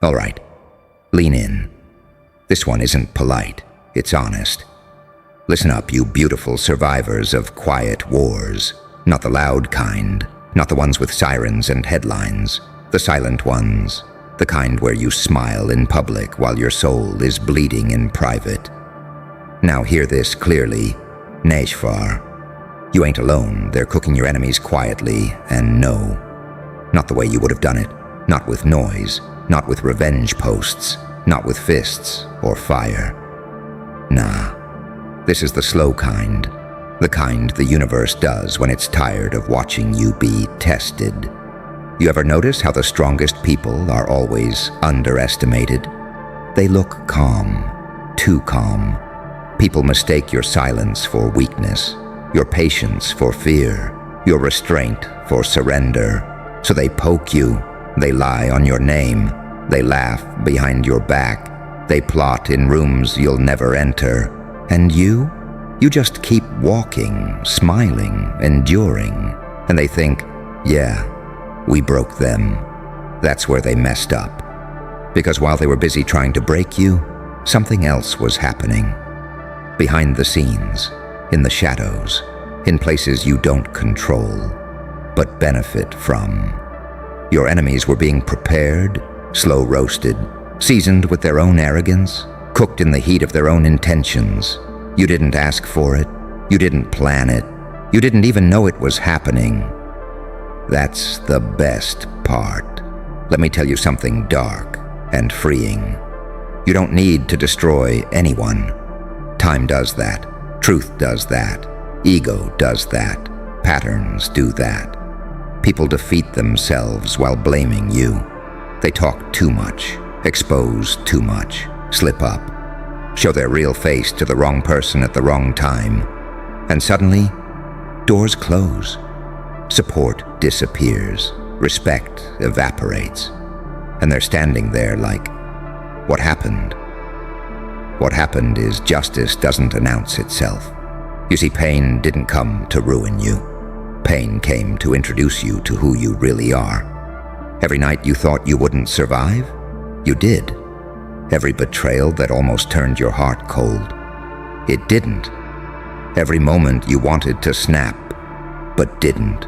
All right, lean in. This one isn't polite, it's honest. Listen up, you beautiful survivors of quiet wars. Not the loud kind, not the ones with sirens and headlines. The silent ones, the kind where you smile in public while your soul is bleeding in private. Now hear this clearly, Neshvar. You ain't alone, they're cooking your enemies quietly, and no. Not the way you would have done it, not with noise, not with revenge posts, not with fists or fire. Nah, this is the slow kind, the kind the universe does when it's tired of watching you be tested. You ever notice how the strongest people are always underestimated? They look calm, too calm. People mistake your silence for weakness, your patience for fear, your restraint for surrender. So they poke you, they lie on your name, they laugh behind your back, they plot in rooms you'll never enter. And you just keep walking, smiling, enduring. And they think, yeah, we broke them. That's where they messed up. Because while they were busy trying to break you, something else was happening. Behind the scenes, in the shadows, in places you don't control, but benefit from. Your enemies were being prepared, slow roasted, seasoned with their own arrogance, cooked in the heat of their own intentions. You didn't ask for it, you didn't plan it, you didn't even know it was happening. That's the best part. Let me tell you something dark and freeing. You don't need to destroy anyone. Time does that, truth does that, ego does that, patterns do that. People defeat themselves while blaming you. They talk too much, expose too much, slip up, show their real face to the wrong person at the wrong time. And suddenly, doors close. Support disappears. Respect evaporates. And they're standing there like, what happened? What happened is justice doesn't announce itself. You see, pain didn't come to ruin you. Pain came to introduce you to who you really are. Every night you thought you wouldn't survive, you did. Every betrayal that almost turned your heart cold, it didn't. Every moment you wanted to snap, but didn't.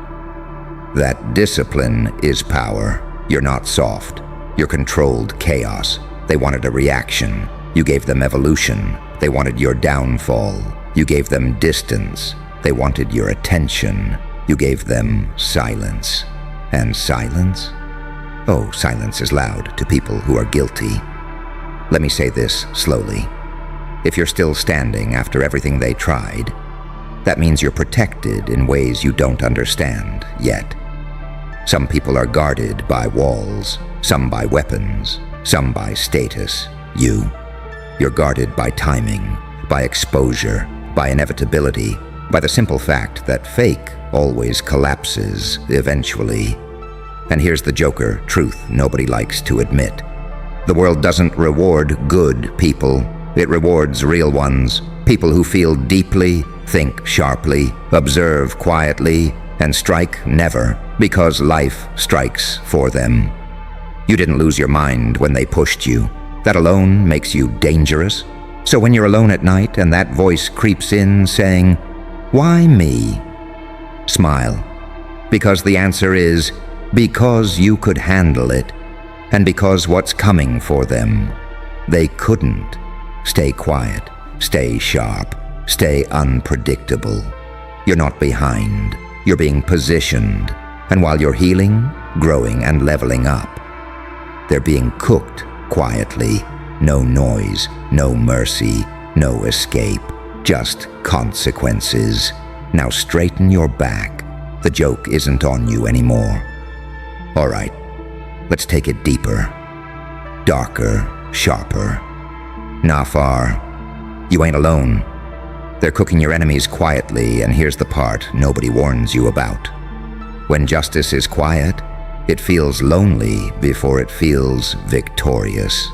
That discipline is power. You're not soft. You're controlled chaos. They wanted a reaction. You gave them evolution. They wanted your downfall. You gave them distance. They wanted your attention. You gave them silence. And silence? Oh, silence is loud to people who are guilty. Let me say this slowly. If you're still standing after everything they tried, that means you're protected in ways you don't understand yet. Some people are guarded by walls, some by weapons, some by status. You're guarded by timing, by exposure, by inevitability, by the simple fact that fake always collapses eventually. And here's the joker truth nobody likes to admit. The world doesn't reward good people. It rewards real ones, people who feel deeply, think sharply, observe quietly, and strike never, because life strikes for them. You didn't lose your mind when they pushed you. That alone makes you dangerous. So when you're alone at night and that voice creeps in saying, "Why me?" smile. Because the answer is, because you could handle it, and because what's coming for them, they couldn't. Stay quiet, stay sharp, stay unpredictable. You're not behind, you're being positioned, and while you're healing, growing, and leveling up, they're being cooked quietly. No noise, no mercy, no escape, just consequences. Now straighten your back. The joke isn't on you anymore. All right, let's take it deeper, darker, sharper. Nafar, you ain't alone. They're cooking your enemies quietly, and here's the part nobody warns you about. When justice is quiet, it feels lonely before it feels victorious.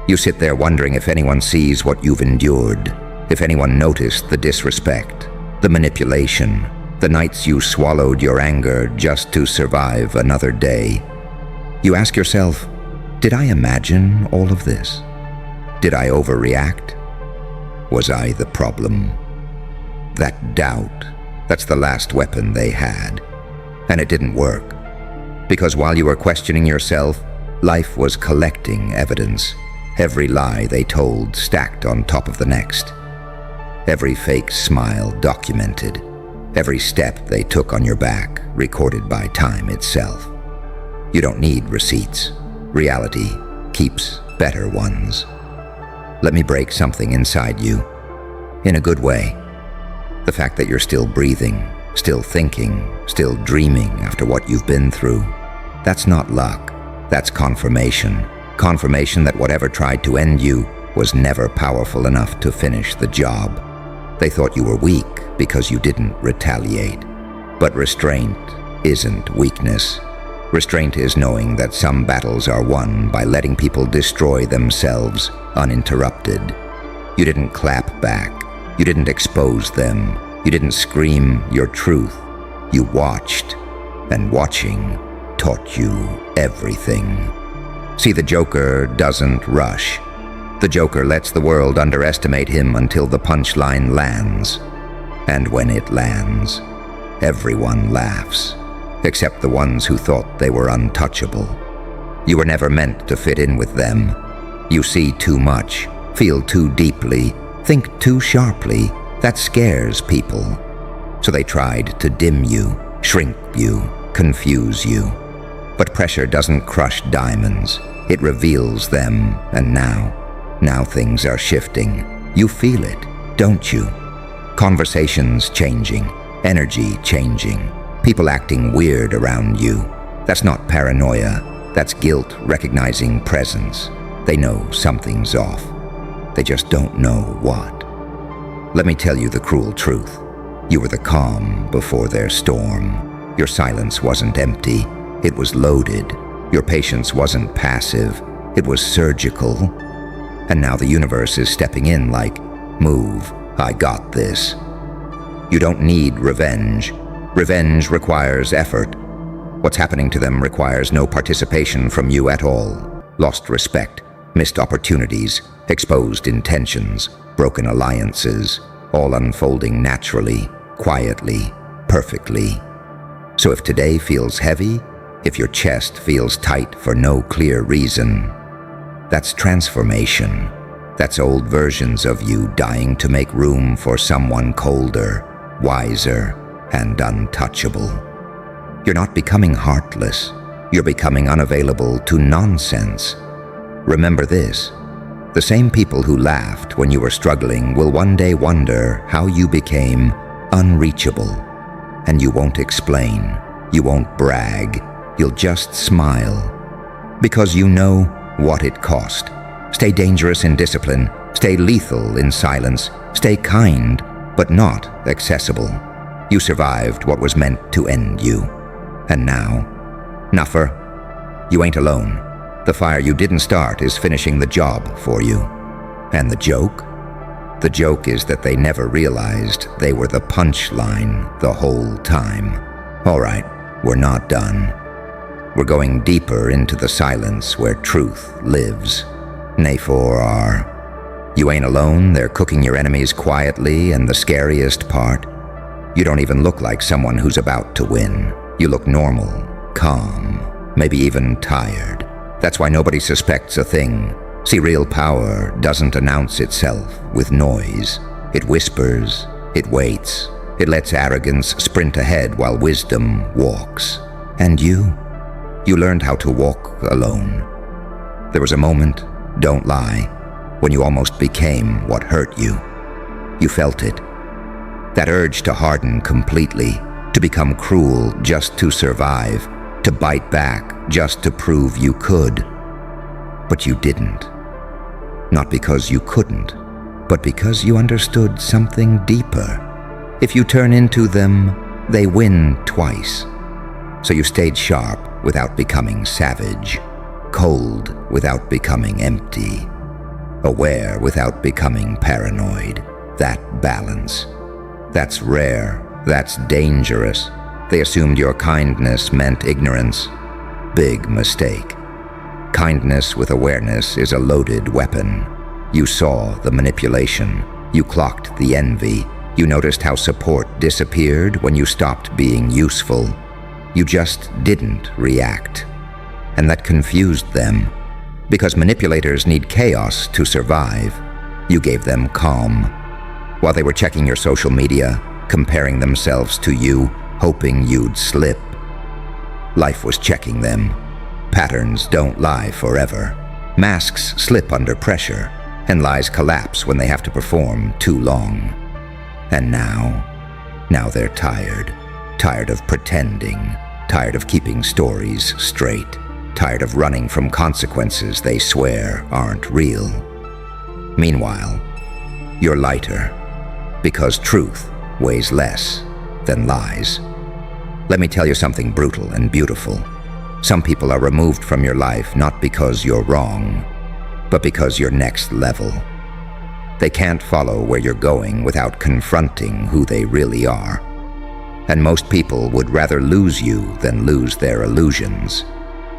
You sit there wondering if anyone sees what you've endured, if anyone noticed the disrespect, the manipulation, the nights you swallowed your anger just to survive another day. You ask yourself, Did I imagine all of this? Did I overreact? Was I the problem? That doubt, that's the last weapon they had. And it didn't work. Because while you were questioning yourself, life was collecting evidence. Every lie they told stacked on top of the next. Every fake smile documented. Every step they took on your back recorded by time itself. You don't need receipts. Reality keeps better ones. Let me break something inside you. In a good way. The fact that you're still breathing, still thinking, still dreaming after what you've been through. That's not luck. That's confirmation. Confirmation that whatever tried to end you was never powerful enough to finish the job. They thought you were weak because you didn't retaliate. But restraint isn't weakness. Restraint is knowing that some battles are won by letting people destroy themselves uninterrupted. You didn't clap back. You didn't expose them. You didn't scream your truth. You watched, and watching taught you everything. See, the Joker doesn't rush. The Joker lets the world underestimate him until the punchline lands. And when it lands, everyone laughs, except the ones who thought they were untouchable. You were never meant to fit in with them. You see too much, feel too deeply, think too sharply. That scares people. So they tried to dim you, shrink you, confuse you. But pressure doesn't crush diamonds. It reveals them, and now things are shifting. You feel it, don't you? Conversations changing, energy changing, people acting weird around you. That's not paranoia, that's guilt recognizing presence. They know something's off. They just don't know what. Let me tell you the cruel truth. You were the calm before their storm. Your silence wasn't empty, it was loaded. Your patience wasn't passive, it was surgical. And now the universe is stepping in like, move, I got this. You don't need revenge. Revenge requires effort. What's happening to them requires no participation from you at all. Lost respect, missed opportunities, exposed intentions, broken alliances, all unfolding naturally, quietly, perfectly. So if today feels heavy, if your chest feels tight for no clear reason, that's transformation. That's old versions of you dying to make room for someone colder, wiser, and untouchable. You're not becoming heartless. You're becoming unavailable to nonsense. Remember this. The same people who laughed when you were struggling will one day wonder how you became unreachable. And you won't explain. You won't brag. You'll just smile. Because you know what it cost. Stay dangerous in discipline. Stay lethal in silence. Stay kind, but not accessible. You survived what was meant to end you. And now, Nuffer, you ain't alone. The fire you didn't start is finishing the job for you. And the joke? The joke is that they never realized they were the punchline the whole time. All right, we're not done. We're going deeper into the silence where truth lives. Nafor are. You ain't alone, they're cooking your enemies quietly, and the scariest part, you don't even look like someone who's about to win. You look normal, calm, maybe even tired. That's why nobody suspects a thing. See, real power doesn't announce itself with noise. It whispers, it waits, it lets arrogance sprint ahead while wisdom walks. And you learned how to walk alone. There was a moment, don't lie, when you almost became what hurt you. You felt it. That urge to harden completely, to become cruel just to survive, to bite back just to prove you could. But you didn't. Not because you couldn't, but because you understood something deeper. If you turn into them, they win twice. So you stayed sharp without becoming savage, cold without becoming empty, aware without becoming paranoid. That balance. That's rare. That's dangerous. They assumed your kindness meant ignorance. Big mistake. kindness with awareness is a loaded weapon. You saw the manipulation. You clocked the envy. You noticed how support disappeared when you stopped being useful. You just didn't react. And that confused them. Because manipulators need chaos to survive, you gave them calm. While they were checking your social media, comparing themselves to you, hoping you'd slip, life was checking them. Patterns don't lie forever. Masks slip under pressure, and lies collapse when they have to perform too long. And now they're tired. Tired of pretending. Tired of keeping stories straight. Tired of running from consequences they swear aren't real. Meanwhile, you're lighter, because truth weighs less than lies. Let me tell you something brutal and beautiful. Some people are removed from your life not because you're wrong, but because you're next level. They can't follow where you're going without confronting who they really are. And most people would rather lose you than lose their illusions.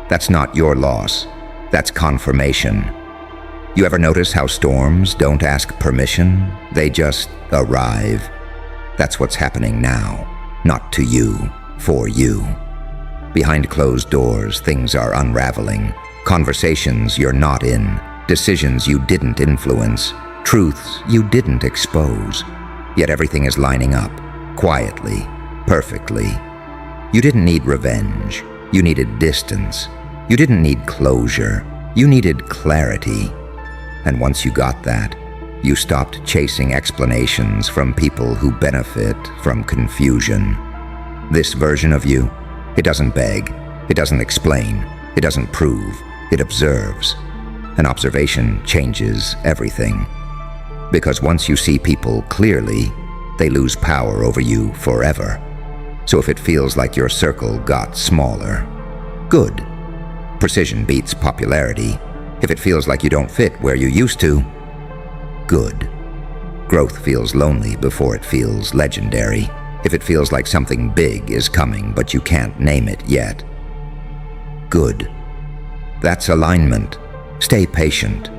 That's not your loss. That's confirmation. You ever notice how storms don't ask permission? They just arrive. That's what's happening now. Not to you, for you. Behind closed doors, things are unraveling. Conversations you're not in. Decisions you didn't influence. Truths you didn't expose. Yet everything is lining up, quietly, perfectly. You didn't need revenge. You needed distance. You didn't need closure. You needed clarity. And once you got that, you stopped chasing explanations from people who benefit from confusion. This version of you, it doesn't beg, it doesn't explain, it doesn't prove, it observes. An observation changes everything. Because once you see people clearly, they lose power over you forever. So if it feels like your circle got smaller, good. Precision beats popularity. If it feels like you don't fit where you used to, good. Growth feels lonely before it feels legendary. If it feels like something big is coming but you can't name it yet, good. That's alignment. Stay patient.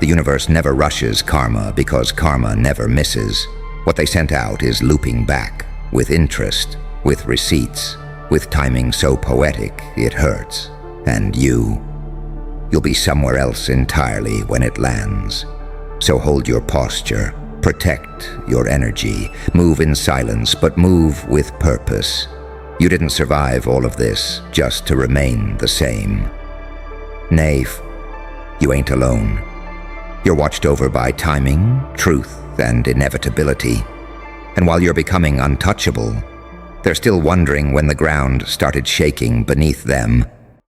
The universe never rushes karma because karma never misses. What they sent out is looping back, with interest, with receipts, with timing so poetic it hurts. And you'll be somewhere else entirely when it lands. So hold your posture, protect your energy, move in silence, but move with purpose. You didn't survive all of this just to remain the same. Knave, you ain't alone. You're watched over by timing, truth, and inevitability. And while you're becoming untouchable, they're still wondering when the ground started shaking beneath them.